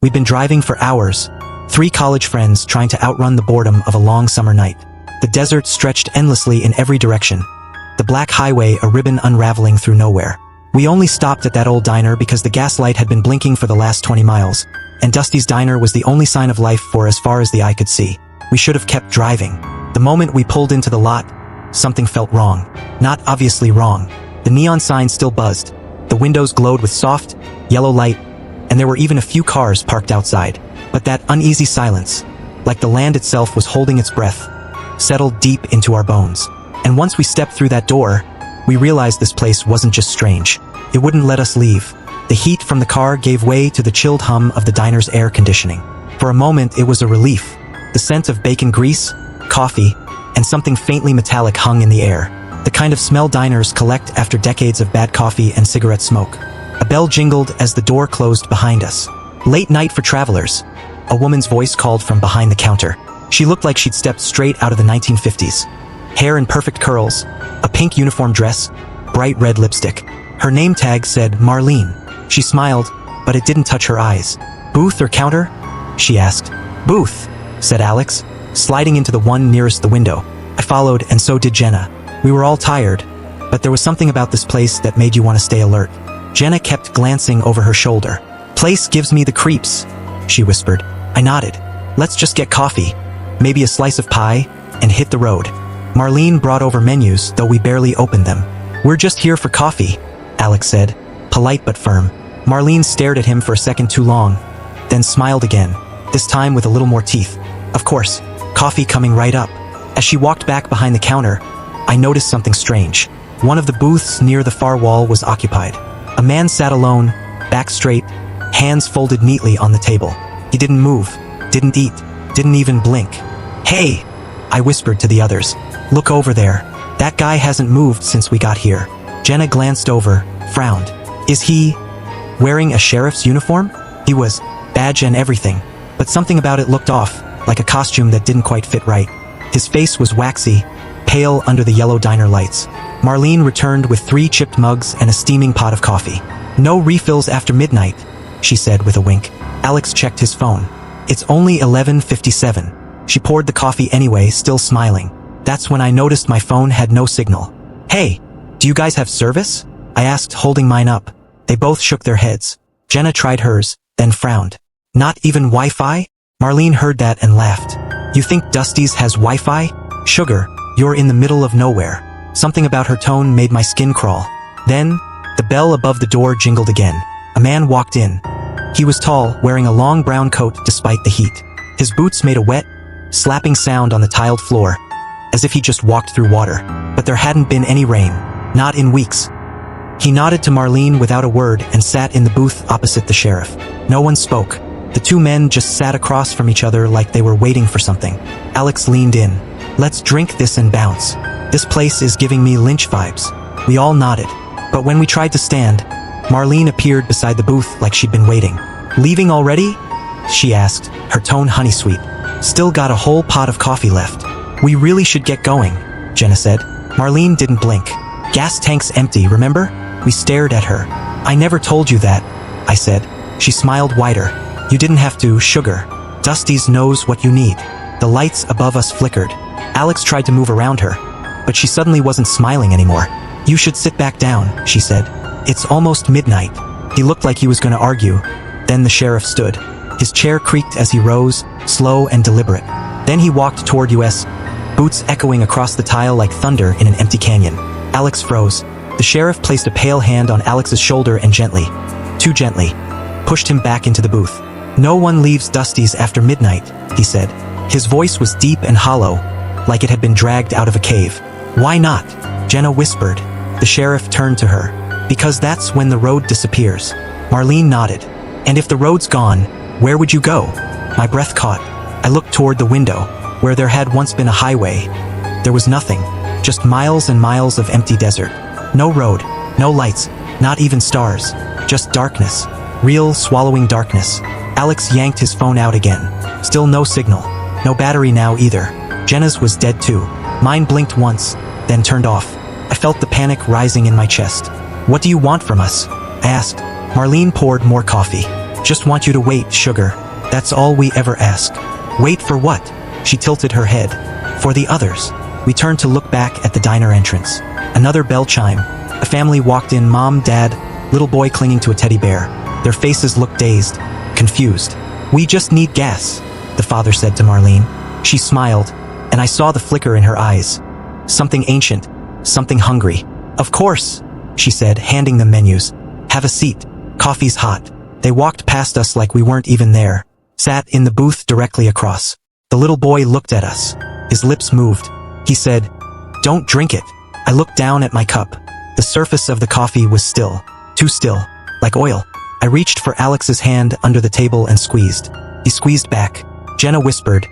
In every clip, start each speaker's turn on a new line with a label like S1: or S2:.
S1: We'd been driving for hours, 3 college friends trying to outrun the boredom of a long summer night. The desert stretched endlessly in every direction, the black highway a ribbon unraveling through nowhere. We only stopped at that old diner because the gas light had been blinking for the last 20 miles, and Dusty's diner was the only sign of life for as far as the eye could see. We should have kept driving. The moment we pulled into the lot, something felt wrong. Not obviously wrong. The neon sign still buzzed. The windows glowed with soft, yellow light, and there were even a few cars parked outside. But that uneasy silence, like the land itself was holding its breath, settled deep into our bones. And once we stepped through that door, we realized this place wasn't just strange. It wouldn't let us leave. The heat from the car gave way to the chilled hum of the diner's air conditioning. For a moment, it was a relief. The scent of bacon grease, coffee, and something faintly metallic hung in the air. The kind of smell diners collect after decades of bad coffee and cigarette smoke. A bell jingled as the door closed behind us. Late night for travelers, a woman's voice called from behind the counter. She looked like she'd stepped straight out of the 1950s. Hair in perfect curls, a pink uniform dress, bright red lipstick. Her name tag said Marlene. She smiled, but it didn't touch her eyes. "Booth or counter?" she asked. "Booth," said Alex, sliding into the one nearest the window. I followed, and so did Jenna. We were all tired, but there was something about this place that made you want to stay alert. Jenna kept glancing over her shoulder. "Place gives me the creeps," she whispered. I nodded. "Let's just get coffee, maybe a slice of pie, and hit the road." Marlene brought over menus, though we barely opened them. "We're just here for coffee," Alex said, polite but firm. Marlene stared at him for a second too long, then smiled again, this time with a little more teeth. Of course, coffee coming right up. As she walked back behind the counter, I noticed something strange. One of the booths near the far wall was occupied. A man sat alone, back straight, hands folded neatly on the table. He didn't move, didn't eat, didn't even blink. "Hey!" I whispered to the others. "Look over there. That guy hasn't moved since we got here." Jenna glanced over, frowned. "Is he wearing a sheriff's uniform?" He was, badge and everything, but something about it looked off, like a costume that didn't quite fit right. His face was waxy, pale under the yellow diner lights. Marlene returned with 3 chipped mugs and a steaming pot of coffee. "No refills after midnight," she said with a wink. Alex checked his phone. "It's only 11:57. She poured the coffee anyway, still smiling. That's when I noticed my phone had no signal. "Hey, do you guys have service?" I asked, holding mine up. They both shook their heads. Jenna tried hers, then frowned. "Not even Wi-Fi?" Marlene heard that and laughed. "You think Dusty's has Wi-Fi? Sugar, you're in the middle of nowhere." Something about her tone made my skin crawl. Then, the bell above the door jingled again. A man walked in. He was tall, wearing a long brown coat despite the heat. His boots made a wet, slapping sound on the tiled floor, as if he just walked through water. But there hadn't been any rain. Not in weeks. He nodded to Marlene without a word and sat in the booth opposite the sheriff. No one spoke. The 2 men just sat across from each other like they were waiting for something. Alex leaned in. "Let's drink this and bounce. This place is giving me Lynch vibes." We all nodded. But when we tried to stand, Marlene appeared beside the booth like she'd been waiting. "Leaving already?" she asked, her tone honey-sweet. "Still got a whole pot of coffee left." "We really should get going," Jenna said. Marlene didn't blink. "Gas tank's empty, remember?" We stared at her. "I never told you that," I said. She smiled wider. "You didn't have to, sugar. Dusty's knows what you need." The lights above us flickered. Alex tried to move around her, but she suddenly wasn't smiling anymore. "You should sit back down," she said. "It's almost midnight." He looked like he was going to argue. Then the sheriff stood. His chair creaked as he rose, slow and deliberate. Then he walked toward us, boots echoing across the tile like thunder in an empty canyon. Alex froze. The sheriff placed a pale hand on Alex's shoulder and gently, too gently, pushed him back into the booth. "No one leaves Dusty's after midnight," he said. His voice was deep and hollow, like it had been dragged out of a cave. "Why not?" Jenna whispered. The sheriff turned to her. "Because that's when the road disappears." Marlene nodded. "And if the road's gone, where would you go?" My breath caught. I looked toward the window, where there had once been a highway. There was nothing, just miles and miles of empty desert. No road, no lights, not even stars, just darkness. Real, swallowing darkness. Alex yanked his phone out again. Still no signal. No battery now either. Jenna's was dead too. Mine blinked once, then turned off. I felt the panic rising in my chest. "What do you want from us?" I asked. Marlene poured more coffee. Just want you to wait, sugar. That's all we ever ask. Wait for what? She tilted her head. For the others. We turned to look back at the diner entrance. Another bell chime. A family walked in, mom, dad, little boy clinging to a teddy bear. Their faces looked dazed, confused. We just need gas, the father said to Marlene. She smiled, and I saw the flicker in her eyes. Something ancient, something hungry. Of course, she said, handing them menus. Have a seat. Coffee's hot. They walked past us like we weren't even there. Sat in the booth directly across. The little boy looked at us. His lips moved. He said, "Don't drink it." I looked down at my cup. The surface of the coffee was still. Too still. Like oil. I reached for Alex's hand under the table and squeezed. He squeezed back. Jenna whispered,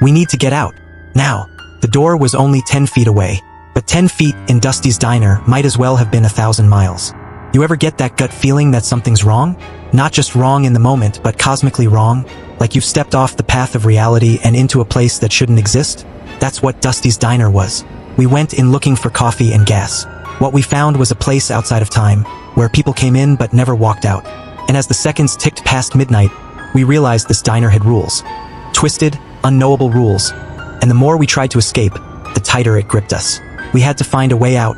S1: "We need to get out. Now." The door was only 10 feet away. But 10 feet in Dusty's diner might as well have been 1,000 miles. You ever get that gut feeling that something's wrong? Not just wrong in the moment, but cosmically wrong? Like you've stepped off the path of reality and into a place that shouldn't exist? That's what Dusty's diner was. We went in looking for coffee and gas. What we found was a place outside of time, where people came in but never walked out. And as the seconds ticked past midnight, we realized this diner had rules. Twisted, unknowable rules. And the more we tried to escape, the tighter it gripped us. We had to find a way out,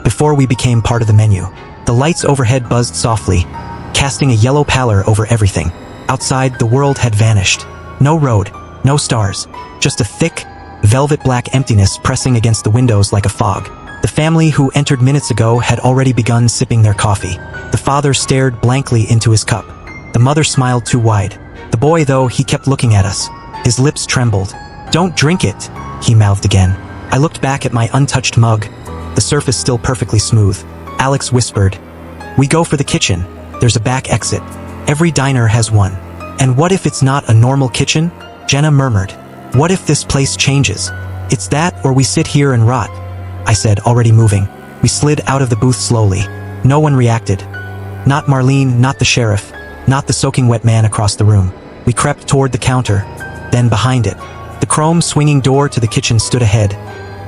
S1: before we became part of the menu. The lights overhead buzzed softly, casting a yellow pallor over everything. Outside, the world had vanished. No road, no stars, just a thick, velvet black emptiness pressing against the windows like a fog. The family who entered minutes ago had already begun sipping their coffee. The father stared blankly into his cup. The mother smiled too wide. The boy, though, he kept looking at us. His lips trembled. "Don't drink it," he mouthed again. I looked back at my untouched mug, the surface still perfectly smooth. Alex whispered, "We go for the kitchen. There's a back exit. Every diner has one." "And what if it's not a normal kitchen?" Jenna murmured. "What if this place changes? It's that or we sit here and rot," I said, already moving. We slid out of the booth slowly. No one reacted. Not Marlene, not the sheriff, not the soaking wet man across the room. We crept toward the counter, then behind it. The chrome swinging door to the kitchen stood ahead,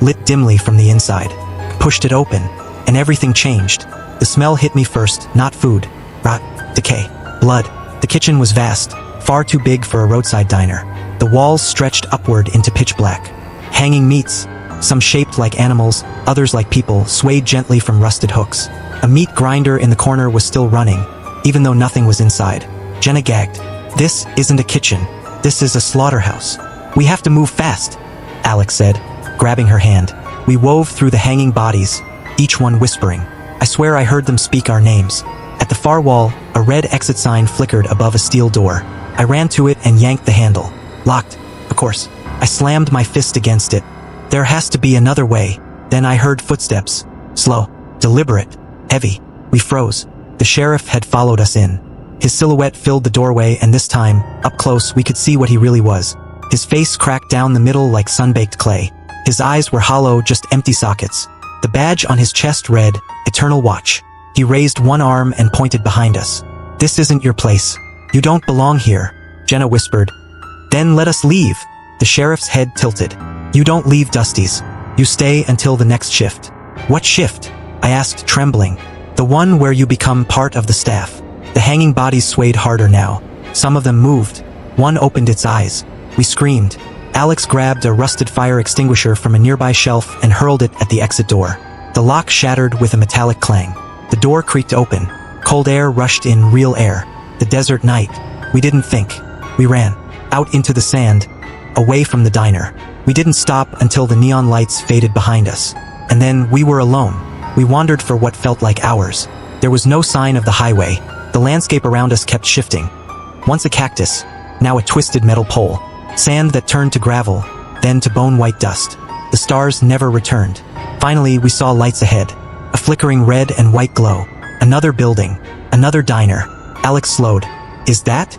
S1: lit dimly from the inside. Pushed it open, and everything changed. The smell hit me first, not food. Rot, decay, blood. The kitchen was vast, far too big for a roadside diner. The walls stretched upward into pitch black. Hanging meats, some shaped like animals, others like people, swayed gently from rusted hooks. A meat grinder in the corner was still running, even though nothing was inside. Jenna gagged. "This isn't a kitchen. This is a slaughterhouse. We have to move fast," Alex said, grabbing her hand. We wove through the hanging bodies, each one whispering. I swear I heard them speak our names. At the far wall, a red exit sign flickered above a steel door. I ran to it and yanked the handle. Locked, of course. I slammed my fist against it. There has to be another way. Then I heard footsteps. Slow, deliberate, heavy. We froze. The sheriff had followed us in. His silhouette filled the doorway, and this time, up close, we could see what he really was. His face cracked down the middle like sun-baked clay. His eyes were hollow, just empty sockets. The badge on his chest read, "Eternal Watch." He raised one arm and pointed behind us. "This isn't your place. You don't belong here," Jenna whispered. "Then let us leave." The sheriff's head tilted. "You don't leave Dusty's. You stay until the next shift." "What shift?" I asked, trembling. "The one where you become part of the staff." The hanging bodies swayed harder now. Some of them moved. One opened its eyes. We screamed. Alex grabbed a rusted fire extinguisher from a nearby shelf and hurled it at the exit door. The lock shattered with a metallic clang. The door creaked open. Cold air rushed in, real air. The desert night. We didn't think. We ran. Out into the sand. Away from the diner. We didn't stop until the neon lights faded behind us. And then we were alone. We wandered for what felt like hours. There was no sign of the highway. The landscape around us kept shifting. Once a cactus, now a twisted metal pole. Sand that turned to gravel, then to bone-white dust. The stars never returned. Finally, we saw lights ahead. A flickering red and white glow. Another building. Another diner. Alex slowed. "Is that?"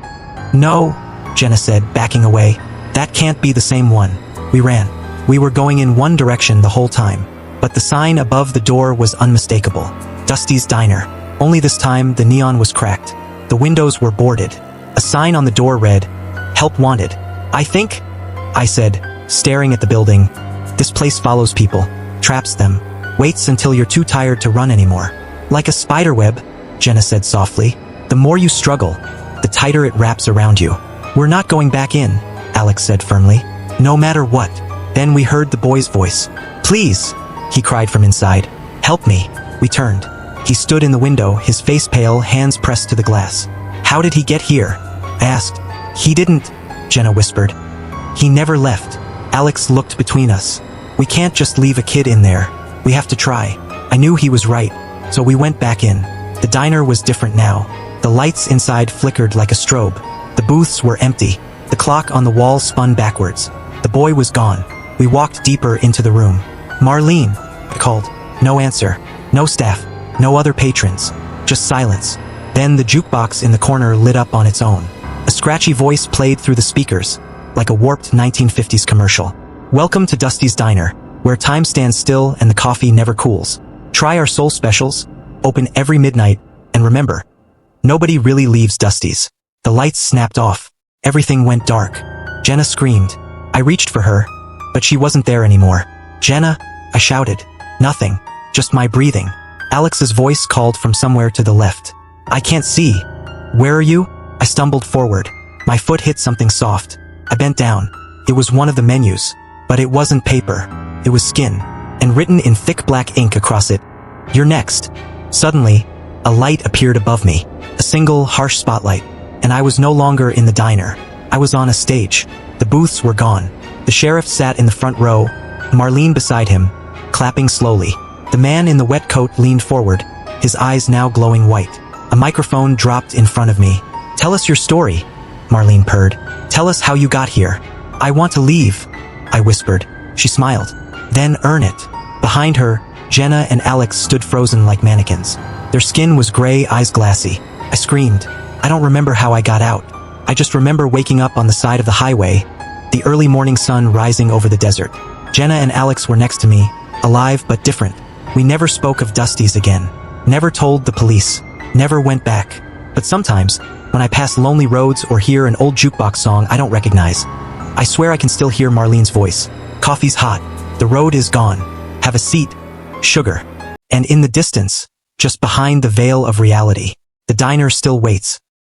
S1: "No," Jenna said, backing away. "That can't be the same one." We ran. We were going in one direction the whole time. But the sign above the door was unmistakable. Dusty's Diner. Only this time, the neon was cracked. The windows were boarded. A sign on the door read, "Help wanted." "I think," I said, staring at the building, "this place follows people, traps them, waits until you're too tired to run anymore." "Like a spider web," Jenna said softly. "The more you struggle, the tighter it wraps around you. We're not going back in, Alex said firmly. No matter what. Then we heard the boy's voice. Please, he cried from inside. Help me. We turned. He stood in the window, his face pale, hands pressed to the glass. How did he get here? I asked. He didn't, Jenna whispered. He never left. Alex looked between us. We can't just leave a kid in there. We have to try. I knew he was right, so we went back in. The diner was different now. The lights inside flickered like a strobe. The booths were empty. The clock on the wall spun backwards. The boy was gone. We walked deeper into the room. Marlene, I called. No answer. No staff. No other patrons. Just silence. Then the jukebox in the corner lit up on its own. A scratchy voice played through the speakers, like a warped 1950s commercial. Welcome to Dusty's Diner, where time stands still and the coffee never cools. Try our soul specials, open every midnight, and remember, nobody really leaves Dusty's. The lights snapped off. Everything went dark. Jenna screamed. I reached for her, but she wasn't there anymore. Jenna, I shouted. Nothing, just my breathing. Alex's voice called from somewhere to the left. I can't see. Where are you? I stumbled forward. My foot hit something soft. I bent down. It was one of the menus, but it wasn't paper. It was skin, and written in thick black ink across it. You're next. Suddenly, a light appeared above me. A single, harsh spotlight, and I was no longer in the diner. I was on a stage. The booths were gone. The sheriff sat in the front row, Marlene beside him, clapping slowly. The man in the wet coat leaned forward, his eyes now glowing white. A microphone dropped in front of me. Tell us your story, Marlene purred. Tell us how you got here. I want to leave, I whispered. She smiled. Then earn it. Behind her, Jenna and Alex stood frozen like mannequins. Their skin was gray, eyes glassy. I screamed. I don't remember how I got out. I just remember waking up on the side of the highway, the early morning sun rising over the desert. Jenna and Alex were next to me, alive but different. We never spoke of Dusty's again. Never told the police. Never went back. But sometimes, when I pass lonely roads or hear an old jukebox song I don't recognize, I swear I can still hear Marlene's voice. Coffee's hot. The road is gone. Have a seat. Sugar. And in the distance, just behind the veil of reality, the diner still waits.